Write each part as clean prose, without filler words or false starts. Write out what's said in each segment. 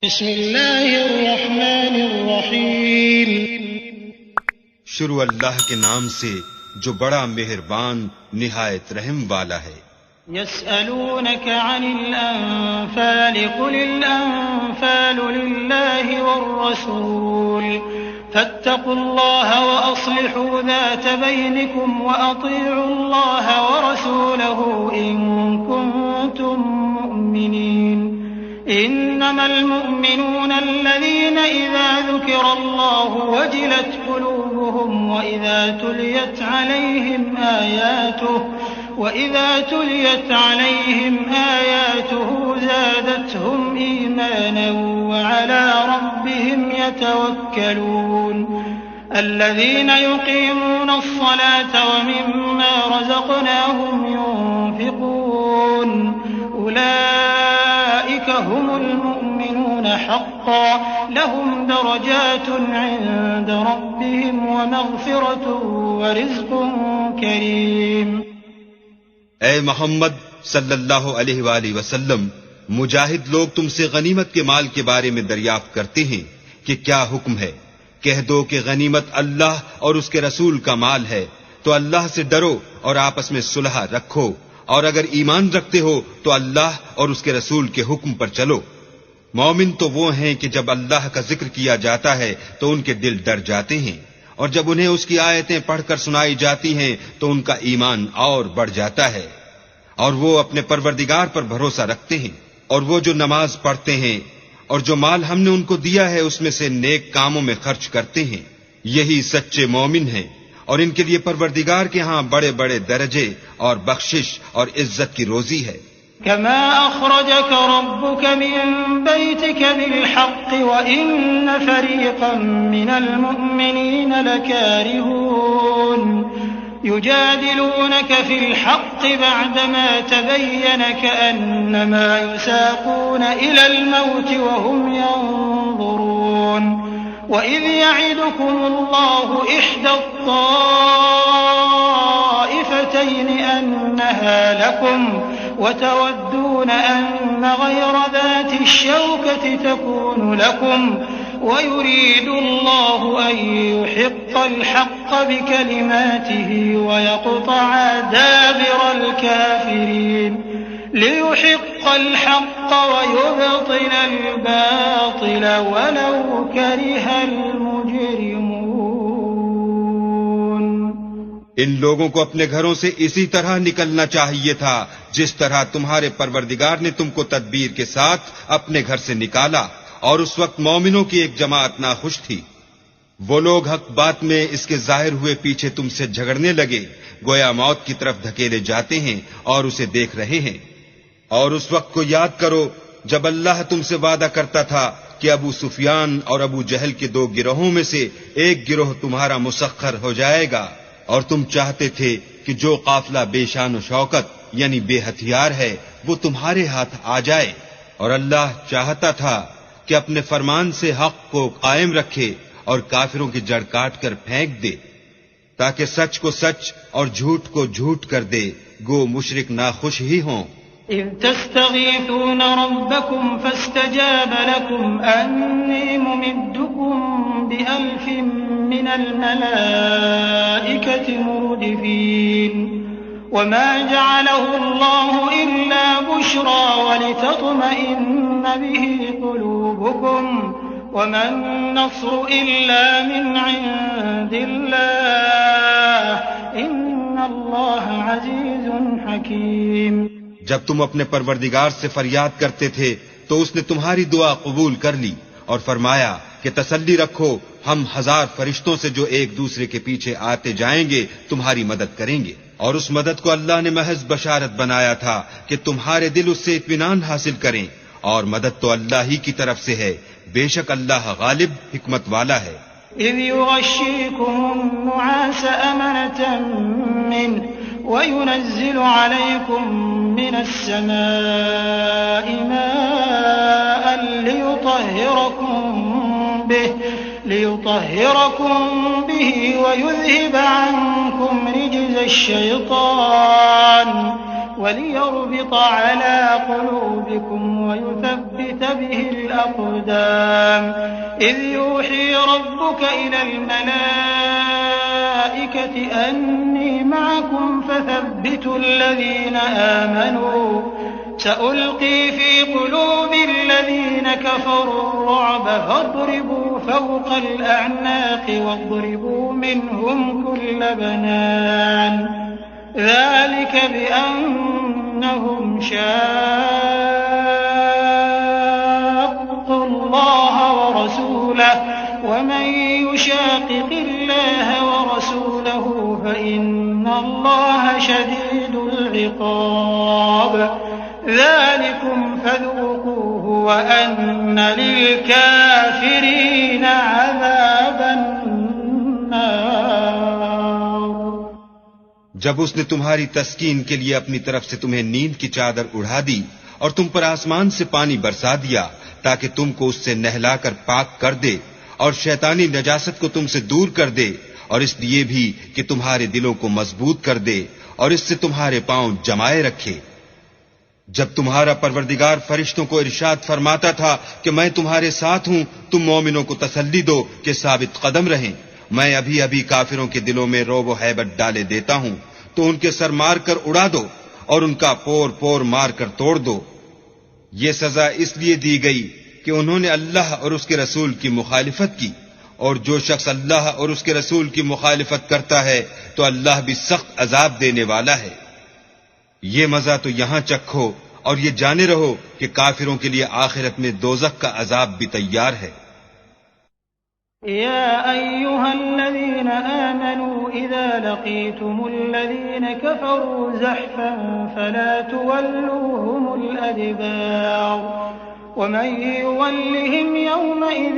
بسم اللہ الرحمن الرحیم۔ شروع اللہ کے نام سے جو بڑا مہربان نہایت رحم والا ہے۔ يسألونك عن الأنفال قل الأنفال لله والرسول فاتقوا الله وأصلحوا ذات بينكم وأطيعوا الله ورسوله إن كنتم مؤمنين إنما المؤمنون الذين إذا ذكر الله وجلت قلوبهم وإذا تليت عليهم آياته زادتهم إيمانا وعلى ربهم يتوكلون الذين يقيمون الصلاة ومما رزقناهم ينفقون أولئك هم المؤمنون حقا لهم درجات عند ربهم ومغفرة ورزق كريم۔ اے محمد صلی اللہ علیہ وآلہ وسلم، مجاہد لوگ تم سے غنیمت کے مال کے بارے میں دریافت کرتے ہیں کہ کیا حکم ہے۔ کہہ دو کہ غنیمت اللہ اور اس کے رسول کا مال ہے، تو اللہ سے ڈرو اور آپس میں صلح رکھو، اور اگر ایمان رکھتے ہو تو اللہ اور اس کے رسول کے حکم پر چلو۔ مومن تو وہ ہیں کہ جب اللہ کا ذکر کیا جاتا ہے تو ان کے دل ڈر جاتے ہیں، اور جب انہیں اس کی آیتیں پڑھ کر سنائی جاتی ہیں تو ان کا ایمان اور بڑھ جاتا ہے، اور وہ اپنے پروردگار پر بھروسہ رکھتے ہیں، اور وہ جو نماز پڑھتے ہیں اور جو مال ہم نے ان کو دیا ہے اس میں سے نیک کاموں میں خرچ کرتے ہیں، یہی سچے مومن ہیں، اور ان کے لیے پروردگار کے ہاں بڑے بڑے درجے اور بخشش اور عزت کی روزی ہے۔ كما أخرجك ربك من بيتك بالحق وإن فريقا من المؤمنين لكارهون يجادلونك في الحق بعدما تبين كأنما يساقون إلى الموت وهم ينظرون وإذ يعدكم الله إحدى الطائفتين أنها لكم وتودون أن غير ذات الشوكة تكون لكم ويريد الله أن يحق الحق بكلماته ويقطع دابر الكافرين ليحق الحق ويبطل الباطل ولو كره المجرمون۔ ان لوگوں کو اپنے گھروں سے اسی طرح نکلنا چاہیے تھا جس طرح تمہارے پروردگار نے تم کو تدبیر کے ساتھ اپنے گھر سے نکالا، اور اس وقت مومنوں کی ایک جماعت ناخوش تھی۔ وہ لوگ حق بات میں اس کے ظاہر ہوئے پیچھے تم سے جھگڑنے لگے، گویا موت کی طرف دھکیلے جاتے ہیں اور اسے دیکھ رہے ہیں۔ اور اس وقت کو یاد کرو جب اللہ تم سے وعدہ کرتا تھا کہ ابو سفیان اور ابو جہل کے دو گروہوں میں سے ایک گروہ تمہارا مسخر ہو جائے گا، اور تم چاہتے تھے کہ جو قافلہ بے شان و شوکت یعنی بے ہتھیار ہے وہ تمہارے ہاتھ آ جائے، اور اللہ چاہتا تھا کہ اپنے فرمان سے حق کو قائم رکھے اور کافروں کی جڑ کاٹ کر پھینک دے، تاکہ سچ کو سچ اور جھوٹ کو جھوٹ کر دے، گو مشرک ناخوش ہی ہوں۔ إذ تستغيثون ربكم فاستجاب لكم أني ممدكم ب1000 من الملائكة مردفين وما جعله الله إلا بشرى ولتطمئن به قلوبكم وما النصر إلا من عند الله إن الله عزيز حكيم۔ جب تم اپنے پروردگار سے فریاد کرتے تھے تو اس نے تمہاری دعا قبول کر لی اور فرمایا کہ تسلی رکھو، ہم 1000 فرشتوں سے جو ایک دوسرے کے پیچھے آتے جائیں گے تمہاری مدد کریں گے، اور اس مدد کو اللہ نے محض بشارت بنایا تھا کہ تمہارے دل اس سے اطمینان حاصل کریں، اور مدد تو اللہ ہی کی طرف سے ہے، بے شک اللہ غالب حکمت والا ہے۔ إذ يغشيكم النعاس أمنة منه وينزل عليكم من السماء ماء ليطهركم به ويذهب عنكم رجز الشيطان وليربط على قلوبكم ويثبت لتثبت به الأقدام إذ يوحي ربك إلى الملائكة أني معكم فثبتوا الذين آمنوا سألقي في قلوب الذين كفروا الرعب فاضربوا فوق الأعناق واضربوا منهم كل بنان ذلك بأنهم شاقوا الله ورسوله ومن يشاقق الله ورسوله فإن الله شديد العقاب ذلكم فذوقوه وأن للكافرين عذاب النار. جب اس نے تمہاری تسکین کے لیے اپنی طرف سے تمہیں نیند کی چادر اڑا دی اور تم پر آسمان سے پانی برسا دیا تاکہ تم کو اس سے نہلا کر پاک کر دے اور شیطانی نجاست کو تم سے دور کر دے اور اس لیے بھی کہ تمہارے دلوں کو مضبوط کر دے اور اس سے تمہارے پاؤں جمائے رکھے. جب تمہارا پروردگار فرشتوں کو ارشاد فرماتا تھا کہ میں تمہارے ساتھ ہوں، تم مومنوں کو تسلی دو کہ ثابت قدم رہیں، میں ابھی ابھی کافروں کے دلوں میں رعب و ہیبت ڈالے دیتا ہوں، تو ان کے سر مار کر اڑا دو اور ان کا پور پور مار کر توڑ دو. یہ سزا اس لیے دی گئی کہ انہوں نے اللہ اور اس کے رسول کی مخالفت کی، اور جو شخص اللہ اور اس کے رسول کی مخالفت کرتا ہے تو اللہ بھی سخت عذاب دینے والا ہے. یہ مزہ تو یہاں چکھو اور یہ جانے رہو کہ کافروں کے لیے آخرت میں دوزخ کا عذاب بھی تیار ہے. يا أيها الذين آمنوا إذا لقيتم الذين كفروا زحفا فلا تولوهم الأدبار ومن يولهم يومئذ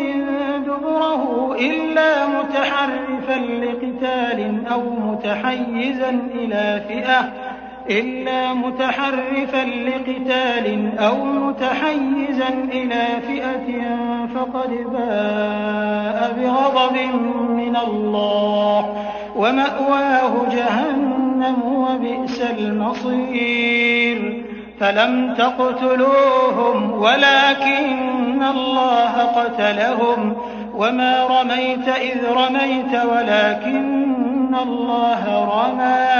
دبره إلا متحرفا لقتال أو متحيزا إلى فئة فقد باء بغضب من الله ومأواه جهنم وبئس المصير. فلم تقتلوهم ولكن الله قتلهم وما رميت إذ رميت ولكن الله رمى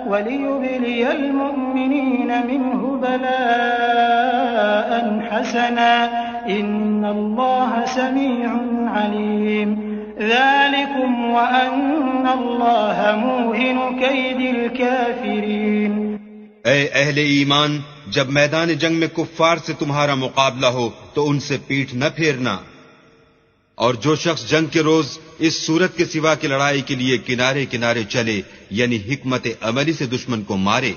وليبلي المؤمنين منه بلاء حسنا إن الله سميع عليم. ذلكم وأن الله موهن كيد الكافرين. اے اہل ایمان، جب میدان جنگ میں کفار سے تمہارا مقابلہ ہو تو ان سے پیٹھ نہ پھیرنا، اور جو شخص جنگ کے روز اس صورت کے سوا کی لڑائی کے لیے کنارے کنارے چلے، یعنی حکمت عملی سے دشمن کو مارے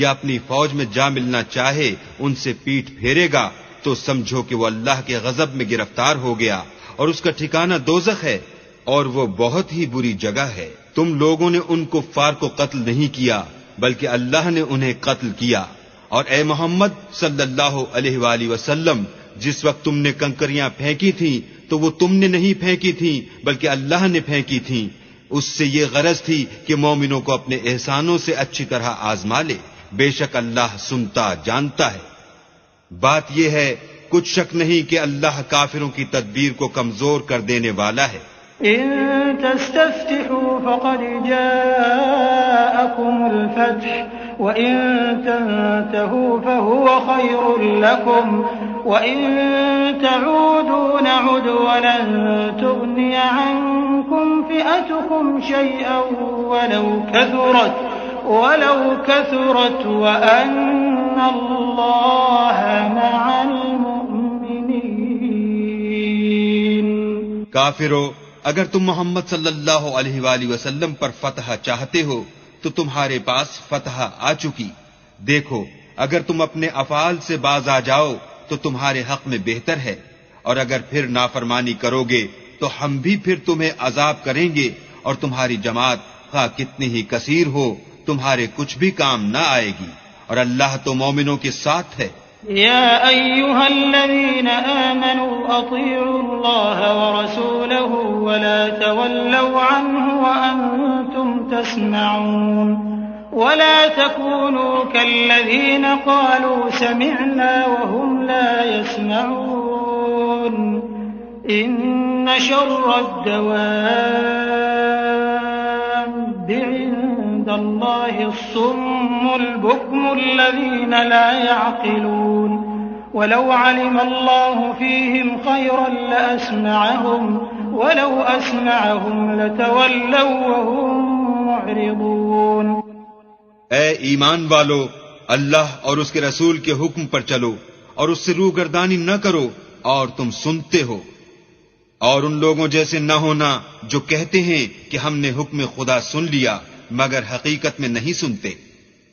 یا اپنی فوج میں جا ملنا چاہے، ان سے پیٹھ پھیرے گا تو سمجھو کہ وہ اللہ کے غضب میں گرفتار ہو گیا اور اس کا ٹھکانہ دوزخ ہے اور وہ بہت ہی بری جگہ ہے. تم لوگوں نے ان کفار کو قتل نہیں کیا بلکہ اللہ نے انہیں قتل کیا. اور اے محمد صلی اللہ علیہ وآلہ وسلم، جس وقت تم نے کنکریاں پھینکی تھیں تو وہ تم نے نہیں پھینکی تھیں بلکہ اللہ نے پھینکی تھیں. اس سے یہ غرض تھی کہ مومنوں کو اپنے احسانوں سے اچھی طرح آزما لے. بے شک اللہ سنتا جانتا ہے. بات یہ ہے، کچھ شک نہیں کہ اللہ کافروں کی تدبیر کو کمزور کر دینے والا ہے. إن تستفتحوا فقد جاءكم الفتح وإن تنتهوا فهو خير لكم وإن تعودوا نعد ولن تغني عنكم فئتكم شيئا ولو كثرت وأن الله مع المؤمنين. کافرو، اگر تم محمد صلی اللہ علیہ وآلہ وسلم پر فتح چاہتے ہو تو تمہارے پاس فتح آ چکی. دیکھو، اگر تم اپنے افعال سے باز آ جاؤ تو تمہارے حق میں بہتر ہے، اور اگر پھر نافرمانی کرو گے تو ہم بھی پھر تمہیں عذاب کریں گے، اور تمہاری جماعت خواہ کتنی ہی کثیر ہو تمہارے کچھ بھی کام نہ آئے گی، اور اللہ تو مومنوں کے ساتھ ہے. يا أيها الذين آمنوا أطيعوا الله ورسوله ولا تولوا عنه وأنتم تسمعون ولا تكونوا كالذين قالوا سمعنا وهم لا يسمعون إن شر الدواب عند الله الصم البكم الذين لا يعقلون ولو علم الله فيهم خيرا لأسمعهم ولو أسمعهم لتولوا وهم معرضون. اے ایمان والو، اللہ اور اس کے رسول کے حکم پر چلو اور اس سے روگردانی نہ کرو اور تم سنتے ہو، اور ان لوگوں جیسے نہ ہونا جو کہتے ہیں کہ ہم نے حکم خدا سن لیا مگر حقیقت میں نہیں سنتے.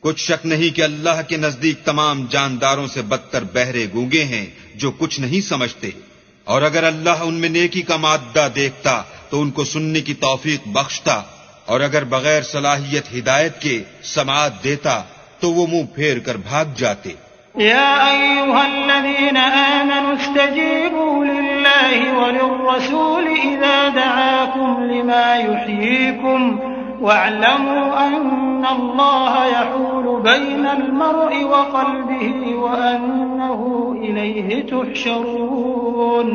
کچھ شک نہیں کہ اللہ کے نزدیک تمام جانداروں سے بدتر بہرے گونگے ہیں جو کچھ نہیں سمجھتے. اور اگر اللہ ان میں نیکی کا مادہ دیکھتا تو ان کو سننے کی توفیق بخشتا، اور اگر بغیر صلاحیت ہدایت کے سماعت دیتا تو وہ منہ پھیر کر بھاگ جاتے. يا أيها الذين آمنوا استجيبوا لله وللرسول إذا دعاكم لما يحييكم واعلموا أن الله يحول بين المرء وقلبه وأنه إليه تحشرون.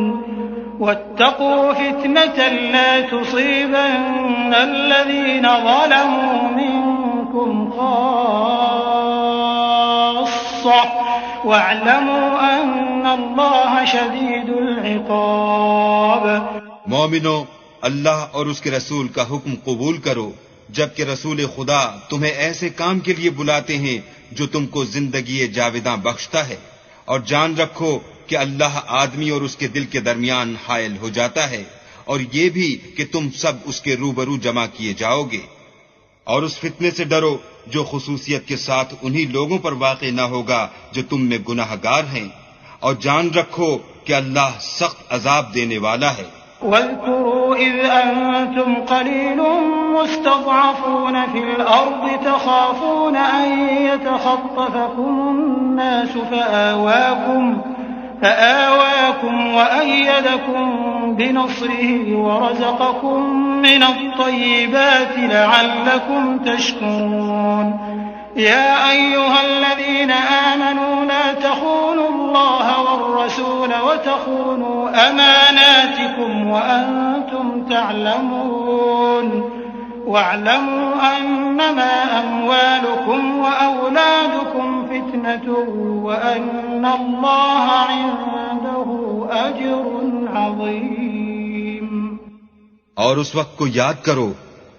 واتقوا فتنة لا تصيبن الذين ظلموا منكم خاصة واعلموا أن الله شديد العقاب. مومنو، اللہ اور اس کے رسول کا حکم قبول کرو جبکہ رسول خدا تمہیں ایسے کام کے لیے بلاتے ہیں جو تم کو زندگی جاوداں بخشتا ہے، اور جان رکھو کہ اللہ آدمی اور اس کے دل کے درمیان حائل ہو جاتا ہے، اور یہ بھی کہ تم سب اس کے روبرو جمع کیے جاؤ گے. اور اس فتنے سے ڈرو جو خصوصیت کے ساتھ انہی لوگوں پر واقع نہ ہوگا جو تم میں گناہ گار ہیں، اور جان رکھو کہ اللہ سخت عذاب دینے والا ہے. واذكروا إذ أنتم قليل مستضعفون في الأرض تخافون أن يتخطفكم الناس فآواكم وأيدكم بنصره ورزقكم من الطيبات لعلكم تشكرون. يا أيها الذين آمنوا لا تخونوا الله والرسول وتخونوا أماناتكم وأنتم تعلمون. واعلموا أنما أموالكم وأولادكم فتنة وأن الله عنده أجر عظيم. اور اس وقت کو یاد کرو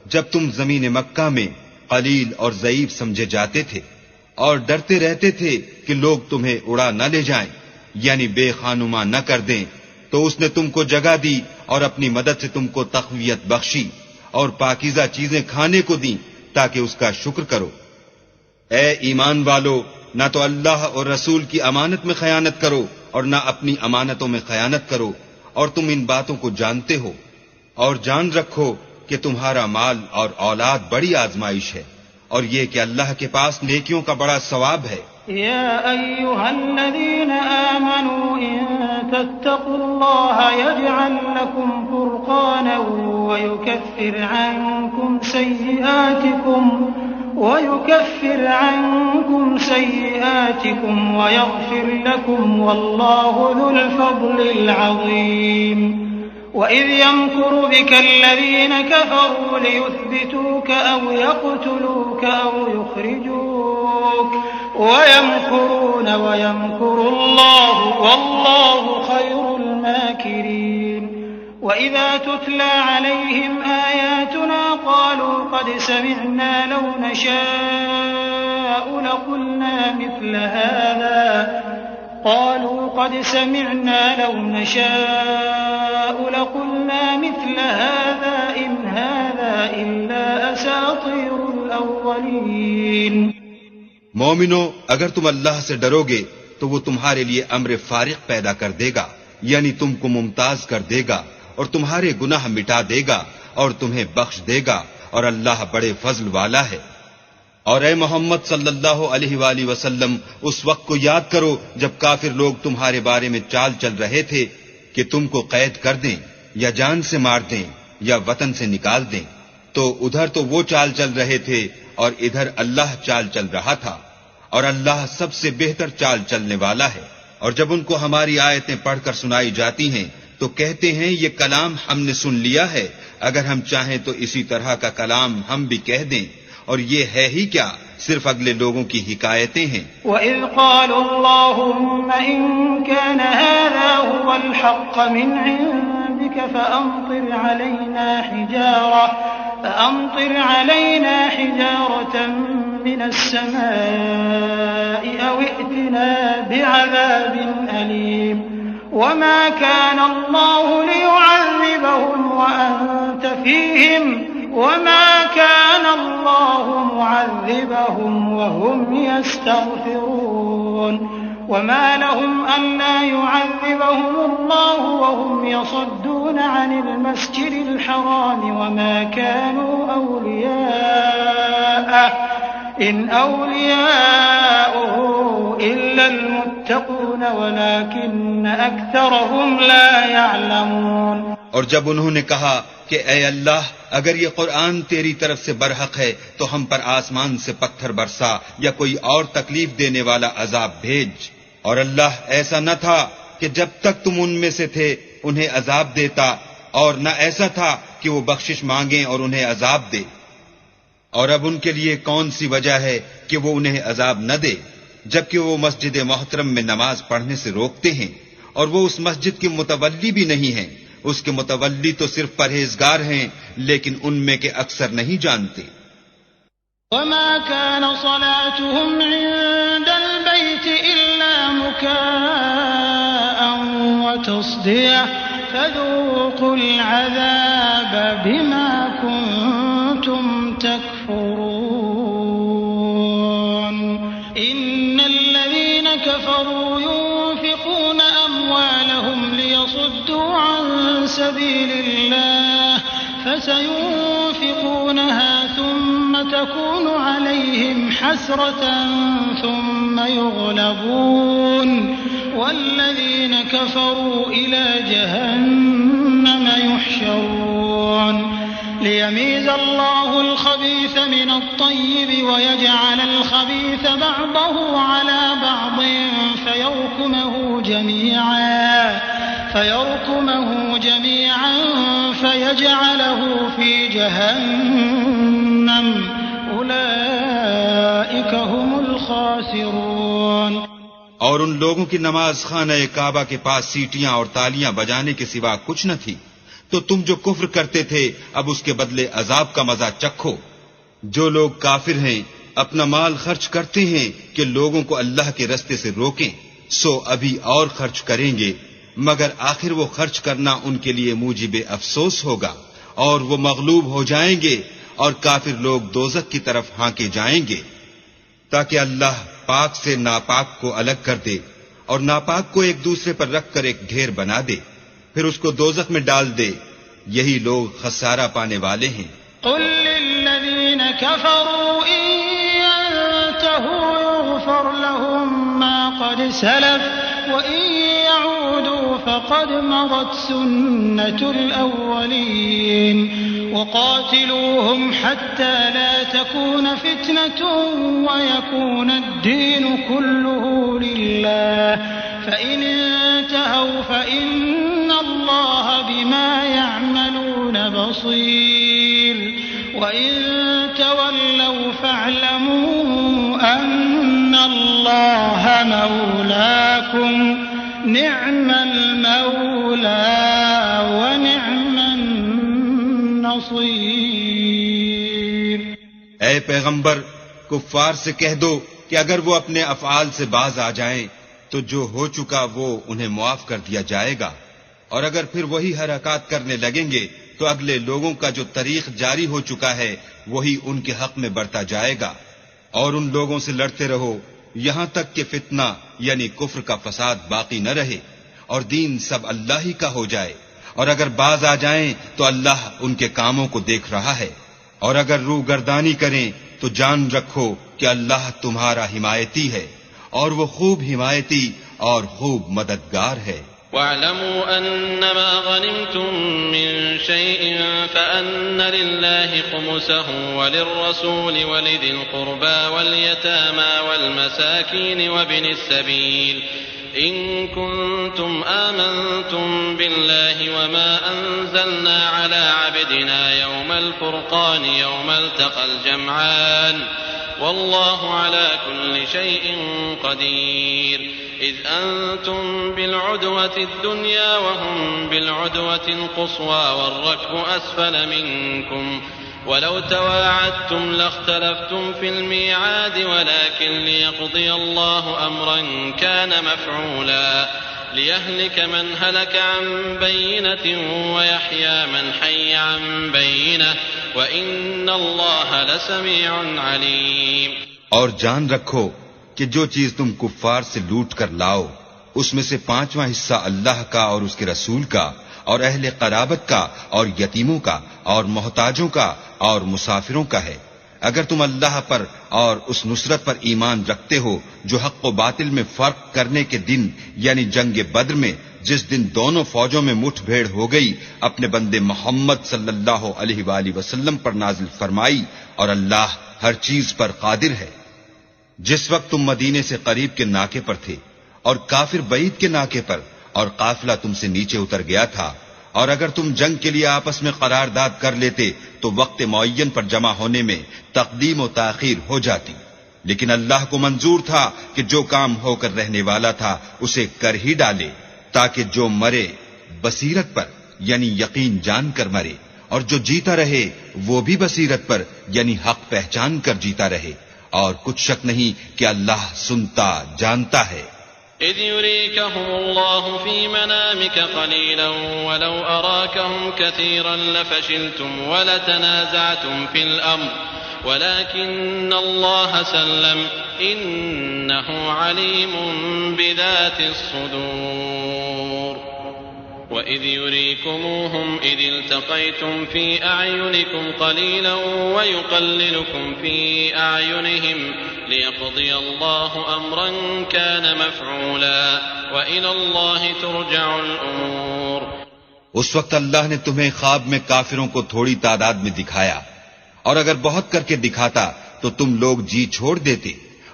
جب تم زمین مکہ میں قلیل اور ضعیف سمجھے جاتے تھے اور ڈرتے رہتے تھے کہ لوگ تمہیں اڑا نہ لے جائیں یعنی بے خانما نہ کر دیں، تو اس نے تم کو جگہ دی اور اپنی مدد سے تم کو تقویت بخشی اور پاکیزہ چیزیں کھانے کو دیں تاکہ اس کا شکر کرو. اے ایمان والو، نہ تو اللہ اور رسول کی امانت میں خیانت کرو اور نہ اپنی امانتوں میں خیانت کرو، اور تم ان باتوں کو جانتے ہو، اور جان رکھو کہ تمہارا مال اور اولاد بڑی آزمائش ہے، اور یہ کہ اللہ کے پاس نیکیوں کا بڑا ثواب ہے. يا أيها الذين آمنوا إن تتقوا الله يجعل لكم فرقانا ويكفر عنكم سيئاتكم ويغفر لكم والله ذو الفضل العظيم. وإذ يمكر بك الذين كفروا ليثبتوك أو يقتلوك أو يخرجوك ويمكرون ويمكر الله والله خير الماكرين. وإذا تتلى عليهم آياتنا قالوا قد سمعنا لو نشاء لقلنا مثل هذا إن هذا إلا أساطير الأولين. مومنو، اگر تم اللہ سے ڈرو گے تو وہ تمہارے لیے امر فارغ پیدا کر دے گا، یعنی تم کو ممتاز کر دے گا اور تمہارے گناہ مٹا دے گا اور تمہیں بخش دے گا، اور اللہ بڑے فضل والا ہے. اور اے محمد صلی اللہ علیہ وآلہ وسلم، اس وقت کو یاد کرو جب کافر لوگ تمہارے بارے میں چال چل رہے تھے کہ تم کو قید کر دیں یا جان سے مار دیں یا وطن سے نکال دیں، تو ادھر تو وہ چال چل رہے تھے اور ادھر اللہ چال چل رہا تھا، اور اللہ سب سے بہتر چال چلنے والا ہے۔ اور جب ان کو ہماری آیتیں پڑھ کر سنائی جاتی ہیں تو کہتے ہیں یہ کلام ہم نے سن لیا ہے، اگر ہم چاہیں تو اسی طرح کا کلام ہم بھی کہہ دیں، اور یہ ہے ہی کیا، صرف اگلے لوگوں کی حکایتیں ہیں۔ وَإِذْ قَالُوا اللَّهُمَّ إِن كَانَ هَذَا هُوَ الْحَقَّ مِنْ عِندِكَ فَأَمْطِرْ عَلَيْنَا حِجَارَةً مِّنَ السَّمَاءِ أَوْ ائْتِنَا بِعَذَابٍ أَلِيمٍ وَمَا كَانَ اللَّهُ لِيُعَذِّبَهُمْ وَأَنْتَ فِيهِمْ وَمَا كَانَ اللَّهُ مُعَذِّبَهُمْ وَهُمْ يَسْتَغْفِرُونَ وَمَا لَهُمْ أَلَّا يُعَذِّبَهُمُ اللَّهُ وَهُمْ يَصُدُّونَ عَنِ الْمَسْجِدِ الْحَرَامِ وَمَا كَانُوا أَوْلِيَاءَهُ إِنْ أَوْلِيَاؤُهُ إِلَّا الْمُتَّقُونَ وَلَكِنَّ أَكْثَرَهُمْ لَا يَعْلَمُونَ۔ اور جب انہوں نے کہا کہ اے اللہ اگر یہ قرآن تیری طرف سے برحق ہے تو ہم پر آسمان سے پتھر برسا یا کوئی اور تکلیف دینے والا عذاب بھیج، اور اللہ ایسا نہ تھا کہ جب تک تم ان میں سے تھے انہیں عذاب دیتا، اور نہ ایسا تھا کہ وہ بخشش مانگیں اور انہیں عذاب دے۔ اور اب ان کے لیے کون سی وجہ ہے کہ وہ انہیں عذاب نہ دے، جبکہ وہ مسجد محترم میں نماز پڑھنے سے روکتے ہیں، اور وہ اس مسجد کے متولی بھی نہیں ہیں، اس کے متولی تو صرف پرہیزگار ہیں لیکن ان میں کے اکثر نہیں جانتے۔ وَمَا كَانَ صَلَاتُهُمْ عِندَ الْبَيْتِ إِلَّا مُكَاءً وَتَصْدِيَةً فَذُوقُوا الْعَذَابَ بِمَا كُنتُمْ تَكْفُرُونَ إِنَّ الَّذِينَ كَفَرُوا يُنفِقُونَ أَمْوَالَهُمْ لِيَصُدُّوا عَن سَبِيلِ اللَّهِ فَسَيُنفِقُونَهَا ثُمَّ تَكُونُ عَلَيْهِمْ حَسْرَةً ثُمَّ يُغْلَبُونَ وَالَّذِينَ كَفَرُوا إِلَى جَهَنَّمَ يُحْشَرُونَ لِيَمِيزَ اللَّهُ الْخَبِيثَ مِنَ الطَّيِّبِ وَيَجْعَلَ الْخَبِيثَ بَعْضَهُ عَلَى بَعْضٍ فيركمه جميعا فيجعله في جهنم أولئك هم الخاسرون۔ اور ان لوگوں کی نماز خانہ کعبہ کے پاس سیٹیاں اور تالیاں بجانے کے سوا کچھ نہ تھی، تو تم جو کفر کرتے تھے اب اس کے بدلے عذاب کا مزہ چکھو۔ جو لوگ کافر ہیں اپنا مال خرچ کرتے ہیں کہ لوگوں کو اللہ کے رستے سے روکیں، سو ابھی اور خرچ کریں گے، مگر آخر وہ خرچ کرنا ان کے لیے موجب افسوس ہوگا، اور وہ مغلوب ہو جائیں گے اور کافر لوگ دوزخ کی طرف ہانکے جائیں گے، تاکہ اللہ پاک سے ناپاک کو الگ کر دے اور ناپاک کو ایک دوسرے پر رکھ کر ایک ڈھیر بنا دے، پھر اس کو دوزخ میں ڈال دے۔ یہی لوگ خسارہ پانے والے ہیں۔ قل للذین كفروا إن ينتهوا يغفر لهم ما قد سلف وإن يعودوا فقد مضت سنة الأولين وقاتلوهم حتى لا تكون فتنة ويكون الدين كله لله فإن انتهوا فإن الله بما يعملون بصير وإن تولوا فاعلموا أن الله مولاكم نعم المولى ونعم النصير۔ اے پیغمبر کفار سے کہہ دو کہ اگر وہ اپنے افعال سے باز آ جائیں تو جو ہو چکا وہ انہیں معاف کر دیا جائے گا، اور اگر پھر وہی حرکات کرنے لگیں گے تو اگلے لوگوں کا جو طریق جاری ہو چکا ہے وہی ان کے حق میں بڑھتا جائے گا، اور ان لوگوں سے لڑتے رہو یہاں تک کہ فتنہ یعنی کفر کا فساد باقی نہ رہے اور دین سب اللہ ہی کا ہو جائے، اور اگر باز آ جائیں تو اللہ ان کے کاموں کو دیکھ رہا ہے، اور اگر روح گردانی کریں تو جان رکھو کہ اللہ تمہارا حمایتی ہے اور وہ خوب حمایتی اور خوب مددگار ہے۔ واعلموا أنما غنمتم من شيء فأن لله خمسه وللرسول ولذي القربى واليتامى والمساكين وابن السبيل إن كنتم آمنتم بالله وما أنزلنا على عبدنا يوم الفرقان يوم التقى الجمعان والله على كل شيء قدير إذ أنتم بالعدوة الدنيا وهم بالعدوة القصوى والركب أسفل منكم ولو تواعدتم لاختلفتم في الميعاد ولكن ليقضي الله أمرا كان مفعولا ليهلك من هلك عن بينة ويحيى من حي عن بينة وإن الله لسميع عليم. اور جان رکھو کہ جو چیز تم کفار سے لوٹ کر لاؤ اس میں سے 5واں حصہ اللہ کا اور اس کے رسول کا اور اہل قرابت کا اور یتیموں کا اور محتاجوں کا اور مسافروں کا ہے. اگر تم اللہ پر اور اس نصرت پر ایمان رکھتے ہو جو حق و باطل میں فرق کرنے کے دن یعنی جنگ بدر میں جس دن دونوں فوجوں میں مٹھ بھیڑ ہو گئی اپنے بندے محمد صلی اللہ علیہ وآلہ وسلم پر نازل فرمائی اور اللہ ہر چیز پر قادر ہے. جس وقت تم مدینے سے قریب کے ناکے پر تھے اور کافر بعید کے ناکے پر اور قافلہ تم سے نیچے اتر گیا تھا اور اگر تم جنگ کے لیے آپس میں قرارداد کر لیتے تو وقت معین پر جمع ہونے میں تقدیم و تاخیر ہو جاتی، لیکن اللہ کو منظور تھا کہ جو کام ہو کر رہنے والا تھا اسے کر ہی ڈالے تاکہ جو مرے بصیرت پر یعنی یقین جان کر مرے اور جو جیتا رہے وہ بھی بصیرت پر یعنی حق پہچان کر جیتا رہے، اور کچھ شک نہیں کہ اللہ سنتا جانتا ہے. إذ يريكهم الله في منامك قليلا ولو أراكهم كثيرا لفشلتم ولتنازعتم في الأمر ولكن الله سلم إنه عليم بذات الصدور. وإذ يريكموهم إذ التقيتم في أعينكم قليلا ويقللكم في أعينهم ليقضي الله أمرا كان مفعولا وإلى الله ترجع الأمور. اس وقت اللہ نے تمہیں خواب میں کافروں کو تھوڑی تعداد میں دکھایا، اور اگر بہت کر کے دکھاتا تو تم لوگ جی چھوڑ دیتے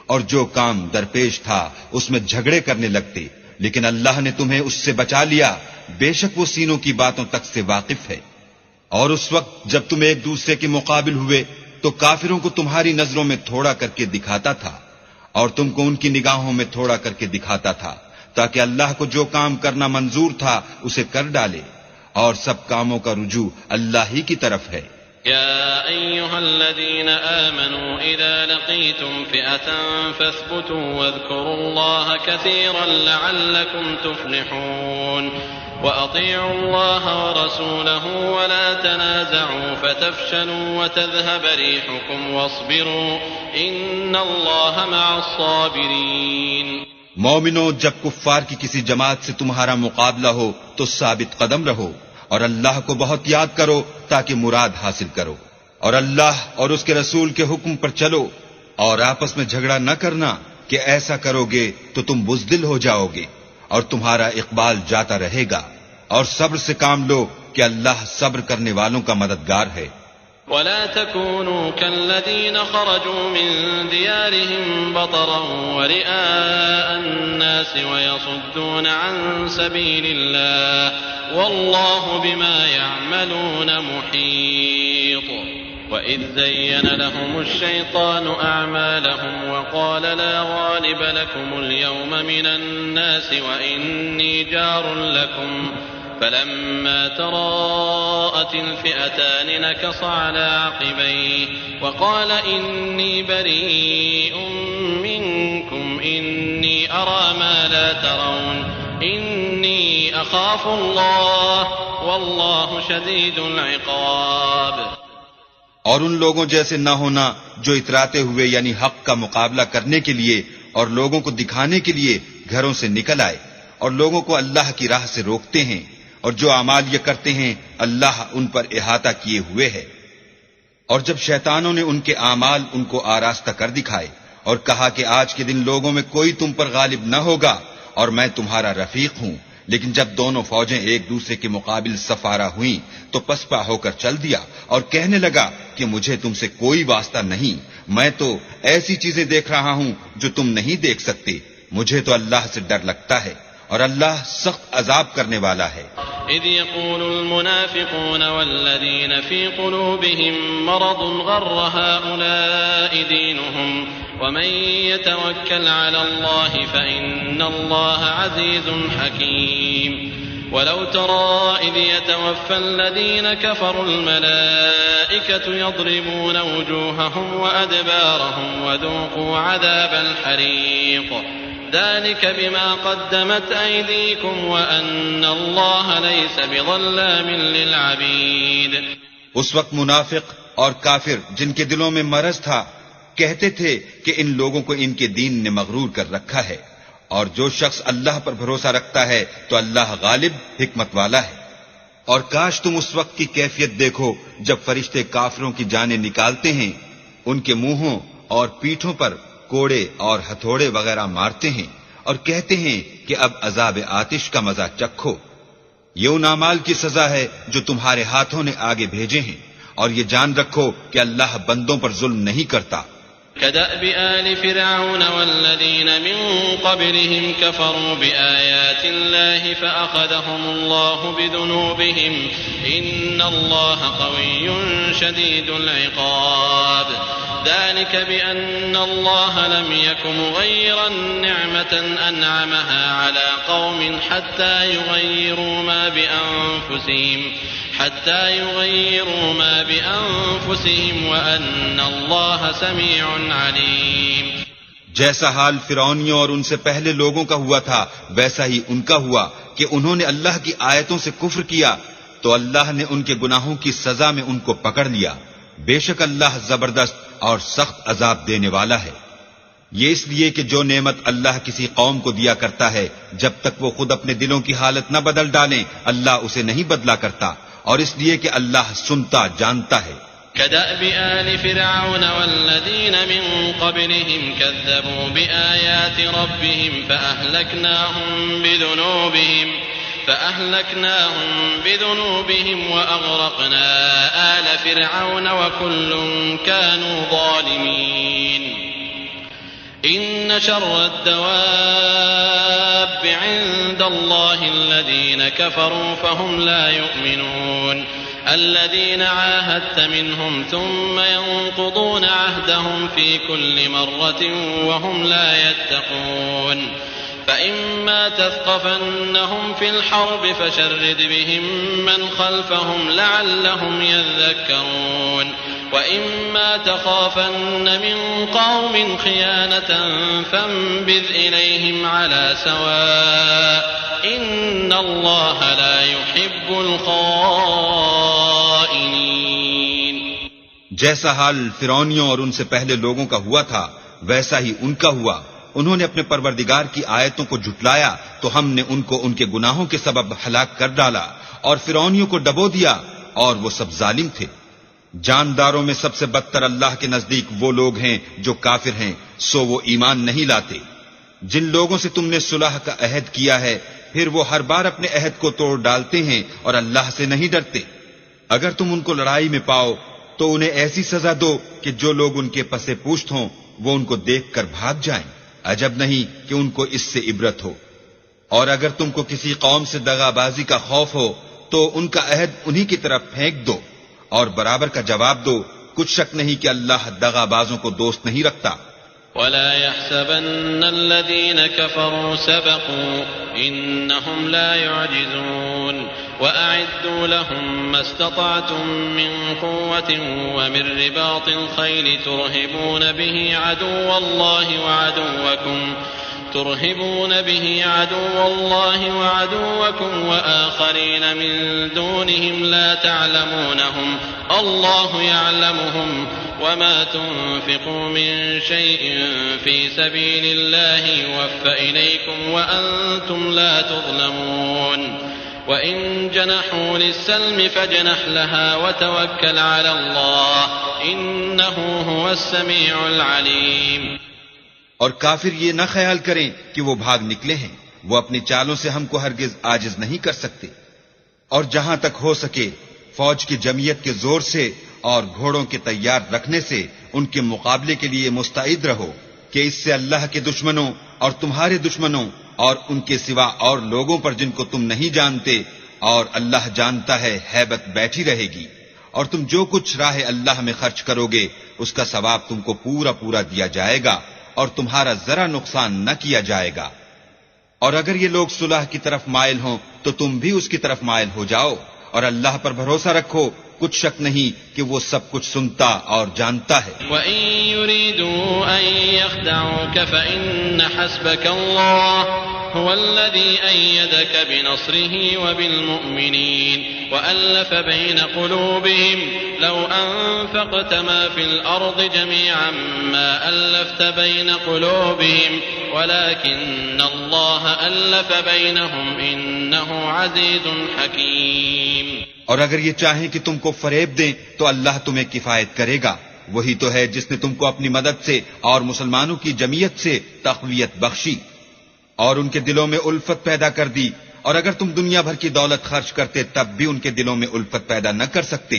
اور جو کام درپیش تھا اس میں جھگڑے کرنے لگتے، لیکن اللہ نے تمہیں اس سے بچا لیا، بے شک وہ سینوں کی باتوں تک سے واقف ہے. اور اس وقت جب تم ایک دوسرے کے مقابل ہوئے تو کافروں کو تمہاری نظروں میں تھوڑا کر کے دکھاتا تھا اور تم کو ان کی نگاہوں میں تھوڑا کر کے دکھاتا تھا تاکہ اللہ کو جو کام کرنا منظور تھا اسے کر ڈالے، اور سب کاموں کا رجوع اللہ ہی کی طرف ہے. يا أيها الذين آمنوا إذا لقيتم فئة فاثبتوا واذكروا الله كثيرا لعلكم تفلحون. وأطيعوا الله ورسوله ولا تنازعوا فتفشلوا وتذهب ريحكم واصبروا إن الله مع الصابرين. مومنو، جب کفار کی کسی جماعت سے تمہارا مقابلہ ہو تو ثابت قدم رہو اور اللہ کو بہت یاد کرو تاکہ مراد حاصل کرو، اور اللہ اور اس کے رسول کے حکم پر چلو، اور آپس میں جھگڑا نہ کرنا کہ ایسا کرو گے تو تم بزدل ہو جاؤ گے اور تمہارا اقبال جاتا رہے گا، اور صبر سے کام لو کہ اللہ صبر کرنے والوں کا مددگار ہے. ولا تكونوا كالذين خرجوا من ديارهم بطرا ورئاء الناس ويصدون عن سبيل الله والله بما يعملون محيط. وإذ زين لهم الشيطان أعمالهم وقال لا غالب لكم اليوم من الناس وإني جار لكم فلما تراءت الفئتان نكص على عقبيه وقال إني بريء منكم إني أرى ما لا ترون إني أخاف الله والله شديد العقاب. اور ان لوگوں جیسے نہ ہونا جو اتراتے ہوئے یعنی حق کا مقابلہ کرنے کے لیے اور لوگوں کو دکھانے کے لیے گھروں سے نکل آئے اور لوگوں کو اللہ کی راہ سے روکتے ہیں، اور جو اعمال یہ کرتے ہیں اللہ ان پر احاطہ کیے ہوئے ہے. اور جب شیطانوں نے ان کے اعمال ان کو آراستہ کر دکھائے اور کہا کہ آج کے دن لوگوں میں کوئی تم پر غالب نہ ہوگا اور میں تمہارا رفیق ہوں، لیکن جب دونوں فوجیں ایک دوسرے کے مقابل سفارہ ہوئیں تو پسپا ہو کر چل دیا اور کہنے لگا کہ مجھے تم سے کوئی واسطہ نہیں، میں تو ایسی چیزیں دیکھ رہا ہوں جو تم نہیں دیکھ سکتے، مجھے تو اللہ سے ڈر لگتا ہے اور اللہ سخت عذاب کرنے والا ہے۔ اذ يقول المنافقون والذين في قلوبهم مرض غر هؤلاء دينهم ومن يتوكل على الله فإن الله عزيز حكيم ولو ترى إذ يتوفى الذين كفروا الملائكة يضربون وجوههم وأدبارهم وذوقوا عذاب الحريق ذلك بما قدمت أيديكم وأن الله ليس بظلام للعبيد۔ اس وقت منافق اور کافر جن کے دلوں میں مرض تھا کہتے تھے کہ ان لوگوں کو ان کے دین نے مغرور کر رکھا ہے، اور جو شخص اللہ پر بھروسہ رکھتا ہے تو اللہ غالب حکمت والا ہے۔ اور کاش تم اس وقت کی کیفیت دیکھو جب فرشتے کافروں کی جانیں نکالتے ہیں، ان کے منہوں اور پیٹھوں پر کوڑے اور ہتھوڑے وغیرہ مارتے ہیں اور کہتے ہیں کہ اب عذاب آتش کا مزہ چکھو۔ یہ ان اعمال کی سزا ہے جو تمہارے ہاتھوں نے آگے بھیجے ہیں، اور یہ جان رکھو کہ اللہ بندوں پر ظلم نہیں کرتا۔ كدأب آل فرعون والذين من قبلهم كفروا بآيات الله فأخذهم الله بذنوبهم إن الله قوي شديد العقاب ذلك بأن الله لم يك مغيرا نعمة أنعمها على قوم حتى يغيروا ما بأنفسهم وأن الله سميع عليم۔ جیسا حال فرعونیوں اور ان سے پہلے لوگوں کا ہوا تھا ویسا ہی ان کا ہوا کہ انہوں نے اللہ کی آیتوں سے کفر کیا تو اللہ نے ان کے گناہوں کی سزا میں ان کو پکڑ لیا، بے شک اللہ زبردست اور سخت عذاب دینے والا ہے۔ یہ اس لیے کہ جو نعمت اللہ کسی قوم کو دیا کرتا ہے جب تک وہ خود اپنے دلوں کی حالت نہ بدل ڈالیں اللہ اسے نہیں بدلا کرتا، اور اس لیے کہ اللہ سنتا جانتا ہے۔ كدأب آل فرعون والذين من قبلهم كذبوا بآيات ربهم فأهلكناهم بذنوبهم وأغرقنا آل فرعون وكل كانوا ظالمين۔ إن شر الدواب عند الله الذين كفروا فهم لا يؤمنون الذين عاهدت منهم ثم ينقضون عهدهم في كل مرة وهم لا يتقون فإما تثقفنهم في الحرب فشرد بهم من خلفهم لعلهم يذكرون وإما تخافن من قوم خيانة فانبذ إليهم على سواء إن الله لا يحب الخائنين۔ جیسا حال فرعونیوں اور ان سے پہلے لوگوں کا ہوا تھا ویسا ہی ان کا ہوا، انہوں نے اپنے پروردگار کی آیتوں کو جھٹلایا تو ہم نے ان کو ان کے گناہوں کے سبب ہلاک کر ڈالا اور فرعونیوں کو ڈبو دیا، اور وہ سب ظالم تھے۔ جانداروں میں سب سے بدتر اللہ کے نزدیک وہ لوگ ہیں جو کافر ہیں، سو وہ ایمان نہیں لاتے۔ جن لوگوں سے تم نے صلح کا عہد کیا ہے پھر وہ ہر بار اپنے عہد کو توڑ ڈالتے ہیں اور اللہ سے نہیں ڈرتے۔ اگر تم ان کو لڑائی میں پاؤ تو انہیں ایسی سزا دو کہ جو لوگ ان کے پسے پوشت ہوں وہ ان کو دیکھ کر بھاگ جائیں، عجب نہیں کہ ان کو اس سے عبرت ہو۔ اور اگر تم کو کسی قوم سے دغا بازی کا خوف ہو تو ان کا عہد انہی کی طرف پھینک دو اور برابر کا جواب دو، کچھ شک نہیں کہ اللہ دغا بازوں کو دوست نہیں رکھتا۔ ولا يحسبن الذين كفروا سبقوا إنهم لا يعجزون وأعدوا لهم ما استطعتم من قوة ومن رباط الخيل ترهبون به عدو الله وعدوكم وآخرين من دونهم لا تعلمونهم الله يعلمهم وما تنفقوا من شيء في سبيل الله يوفى إليكم وأنتم لا تظلمون وإن جنحوا للسلم فاجنح لها وتوكل على الله إنه هو السميع العليم۔ اور کافر یہ نہ خیال کریں کہ وہ بھاگ نکلے ہیں، وہ اپنی چالوں سے ہم کو ہرگز عاجز نہیں کر سکتے. اور جہاں تک ہو سکے فوج کی جمعیت کے زور سے اور گھوڑوں کے تیار رکھنے سے ان کے مقابلے کے لیے مستعد رہو کہ اس سے اللہ کے دشمنوں اور تمہارے دشمنوں اور ان کے سوا اور لوگوں پر جن کو تم نہیں جانتے اور اللہ جانتا ہے ہیبت بیٹھی رہے گی. اور تم جو کچھ راہ اللہ میں خرچ کرو گے اس کا ثواب تم کو پورا پورا دیا جائے گا اور تمہارا ذرا نقصان نہ کیا جائے گا. اور اگر یہ لوگ صلح کی طرف مائل ہوں تو تم بھی اس کی طرف مائل ہو جاؤ اور اللہ پر بھروسہ رکھو، کچھ شک نہیں کہ وہ سب کچھ سنتا اور جانتا ہے. وَإِن يُرِيدُوا أَن يَخْدَعُوكَ فَإِنَّ حَسْبَكَ اللَّهُ هُوَ الَّذِي أَيَّدَكَ بِنَصْرِهِ وَبِالْمُؤْمِنِينَ وَأَلَّفَ بَيْنَ قُلُوبِهِمْ لَوْ أَنفَقْتَ مَا فِي الْأَرْضِ جَمِيعًا مَا أَلَّفْتَ بَيْنَ قُلُوبِهِمْ وَلَكِنَّ اللَّهَ أَلَّفَ بَيْنَهُمْ إِنَّهُ عَزِيزٌ حَكِيمٌ. اور اگر یہ چاہیں کہ تم کو فریب دیں تو اللہ تمہیں کفایت کرے گا. وہی تو ہے جس نے تم کو اپنی مدد سے اور مسلمانوں کی جمعیت سے تقویت بخشی اور ان کے دلوں میں الفت پیدا کر دی. اور اگر تم دنیا بھر کی دولت خرچ کرتے تب بھی ان کے دلوں میں الفت پیدا نہ کر سکتے،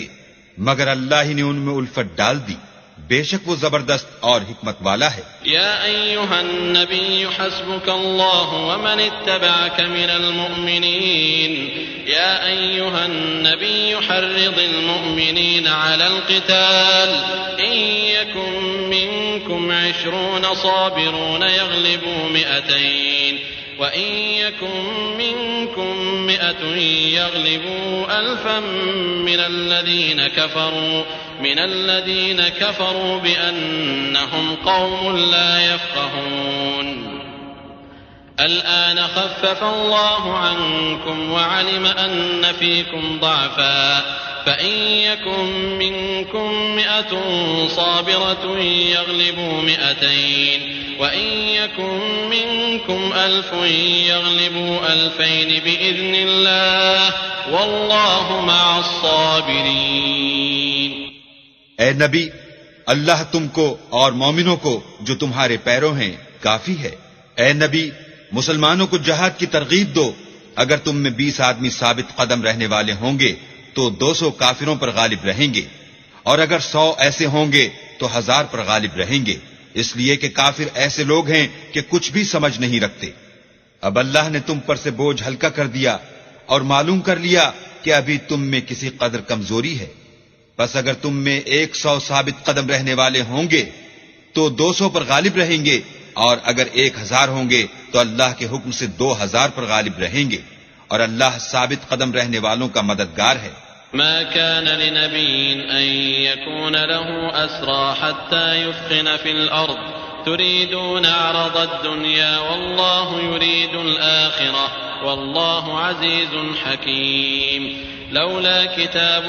مگر اللہ ہی نے ان میں الفت ڈال دی. بے شک وہ زبردست اور حکمت والا ہے. يا أيها النبي حسبك الله ومن اتبعك من المؤمنين يا أيها النبي حرض المؤمنين على القتال إن يكن منكم 20 صابرون يغلبوا 200 وإن يكن منكم 100 يغلبوا 1000 من الذين كفروا بأنهم قوم لا يفقهون. الآن خفف الله عنكم وعلم أن فيكم ضعفا فإن يكن منكم 100 صابرة يغلبوا 200 وإن يكن منكم 1000 يغلبوا 2000 بإذن الله والله مع الصابرين. اے نبی، اللہ تم کو اور مومنوں کو جو تمہارے پیرو ہیں کافی ہے. اے نبی، مسلمانوں کو جہاد کی ترغیب دو. اگر تم میں 20 آدمی ثابت قدم رہنے والے ہوں گے تو 200 کافروں پر غالب رہیں گے، اور اگر 100 ایسے ہوں گے تو 1000 پر غالب رہیں گے، اس لیے کہ کافر ایسے لوگ ہیں کہ کچھ بھی سمجھ نہیں رکھتے. اب اللہ نے تم پر سے بوجھ ہلکا کر دیا اور معلوم کر لیا کہ ابھی تم میں کسی قدر کمزوری ہے. بس اگر تم میں 100 ثابت قدم رہنے والے ہوں گے تو 200 پر غالب رہیں گے، اور اگر 1000 ہوں گے تو اللہ کے حکم سے 2000 پر غالب رہیں گے، اور اللہ ثابت قدم رہنے والوں کا مددگار ہے. ما كان لنبي أن يكون له أسرى حتى يثخن في الأرض تريدون عرض الدنيا والله يريد الآخرة والله عزيز حكيم. لولا كتاب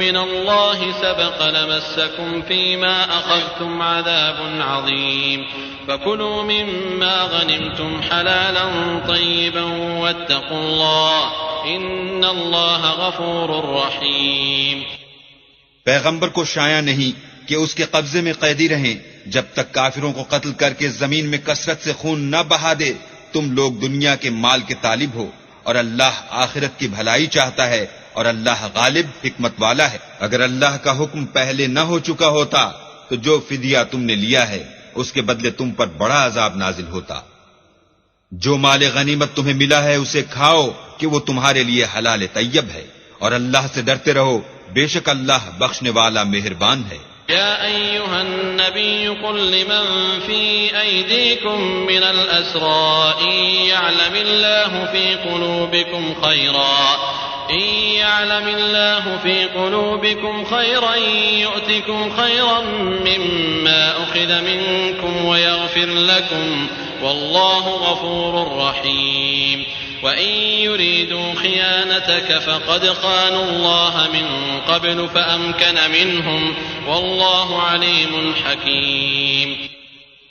من الله سبق لمسكم فيما أخذتم عذاب عظيم. فكلوا مما غنمتم حلالا طيبا واتقوا الله ان اللہ غفور رحیم. پیغمبر کو شایع نہیں کہ اس کے قبضے میں قیدی رہیں جب تک کافروں کو قتل کر کے زمین میں کثرت سے خون نہ بہا دے. تم لوگ دنیا کے مال کے طالب ہو اور اللہ آخرت کی بھلائی چاہتا ہے اور اللہ غالب حکمت والا ہے. اگر اللہ کا حکم پہلے نہ ہو چکا ہوتا تو جو فدیہ تم نے لیا ہے اس کے بدلے تم پر بڑا عذاب نازل ہوتا. جو مال غنیمت تمہیں ملا ہے اسے کھاؤ کہ وہ تمہارے لیے حلال طیب ہے، اور اللہ سے ڈرتے رہو، بے شک اللہ بخشنے والا مہربان ہے. يا أيها النبي قل لمن في أيديكم من الأسرى إن يعلم الله في قلوبكم خيرا يؤتكم خيرا مما أخذ منكم ويغفر لكم والله غفور رحيم. وإن يريدوا خيانتك فقد خانوا الله من قبل فأمكن منهم والله عليم حكيم.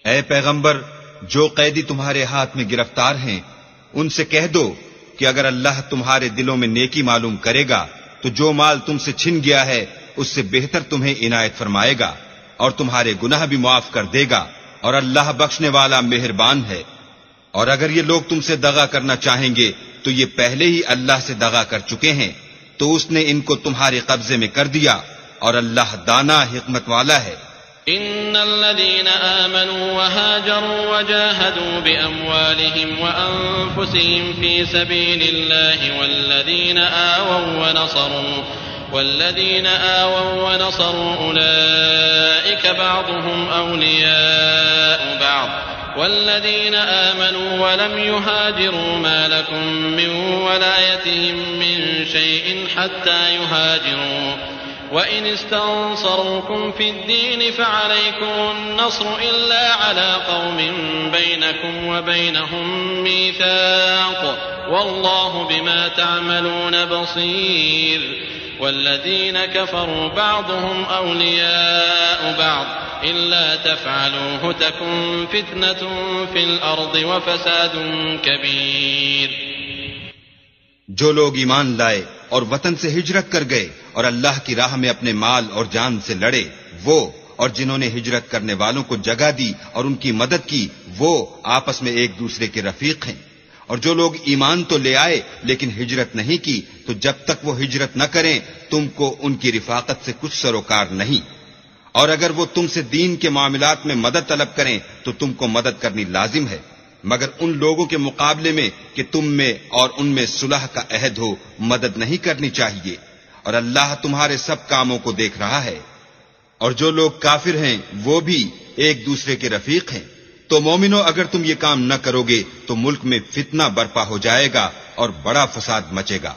اے پیغمبر، جو قیدی تمہارے ہاتھ میں گرفتار ہیں ان سے کہہ دو کہ اگر اللہ تمہارے دلوں میں نیکی معلوم کرے گا تو جو مال تم سے چھن گیا ہے اس سے بہتر تمہیں عنایت فرمائے گا اور تمہارے گناہ بھی معاف کر دے گا، اور اللہ بخشنے والا مہربان ہے. اور اگر یہ لوگ تم سے دغا کرنا چاہیں گے تو یہ پہلے ہی اللہ سے دغا کر چکے ہیں، تو اس نے ان کو تمہارے قبضے میں کر دیا، اور اللہ دانا حکمت والا ہے۔ إن الذين آمنوا وهاجروا وجاهدوا بأموالهم وأنفسهم في سبيل الله والذين آووا ونصروا أولئك بعضهم أولياء بعض والذين آمنوا ولم يهاجروا ما لكم من ولايتهم من شيء حتى يهاجروا وإن استنصروكم في الدين فعليكم النصر إلا على قوم بينكم وبينهم ميثاق والله بما تعملون بصير والذين كفروا بعضهم أولياء بعض إلا تفعلوه تكن فتنة في الأرض وفساد كبير۔ جو لوگ ایمان لائے اور وطن سے ہجرت کر گئے اور اللہ کی راہ میں اپنے مال اور جان سے لڑے، وہ اور جنہوں نے ہجرت کرنے والوں کو جگہ دی اور ان کی مدد کی، وہ آپس میں ایک دوسرے کے رفیق ہیں۔ اور جو لوگ ایمان تو لے آئے لیکن ہجرت نہیں کی، تو جب تک وہ ہجرت نہ کریں تم کو ان کی رفاقت سے کچھ سروکار نہیں، اور اگر وہ تم سے دین کے معاملات میں مدد طلب کریں تو تم کو مدد کرنی لازم ہے، مگر ان لوگوں کے مقابلے میں کہ تم میں اور ان میں صلح کا عہد ہو مدد نہیں کرنی چاہیے، اور اللہ تمہارے سب کاموں کو دیکھ رہا ہے۔ اور جو لوگ کافر ہیں وہ بھی ایک دوسرے کے رفیق ہیں۔ تو مومنو، اگر تم یہ کام نہ کرو گے تو ملک میں فتنہ برپا ہو جائے گا اور بڑا فساد مچے گا۔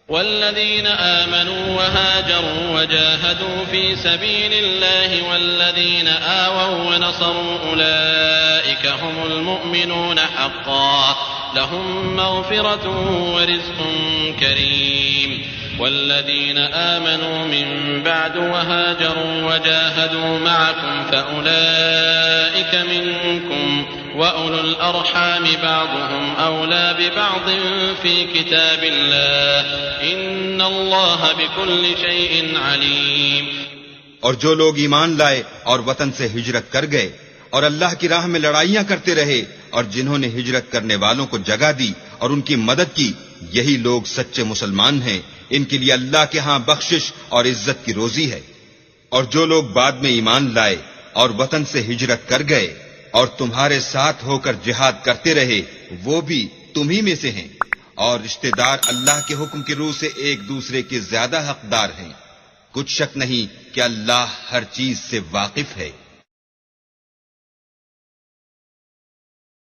والذين آمنوا وهاجروا وجاهدوا في سبيل الله والذين آووا ونصروا أولئك هم المؤمنون حقا لهم مغفرة ورزق كريم والذين آمنوا من بعد وهاجروا وجاهدوا معكم فأولئك منكم وأولو الأرحام بعضهم أولى ببعض في كتاب الله إن الله بكل شيء عليم۔ اور جو لوگ ایمان لائے اور وطن سے ہجرت کر گئے اور اللہ کی راہ میں لڑائیاں کرتے رہے اور جنہوں نے ہجرت کرنے والوں کو جگہ دی اور ان کی مدد کی، یہی لوگ سچے مسلمان ہیں، ان کے لیے اللہ کے ہاں بخشش اور عزت کی روزی ہے۔ اور جو لوگ بعد میں ایمان لائے اور وطن سے ہجرت کر گئے اور تمہارے ساتھ ہو کر جہاد کرتے رہے، وہ بھی تمہی میں سے ہیں، اور رشتہ دار اللہ کے حکم کی روح سے ایک دوسرے کے زیادہ حقدار ہیں۔ کچھ شک نہیں کہ اللہ ہر چیز سے واقف ہے۔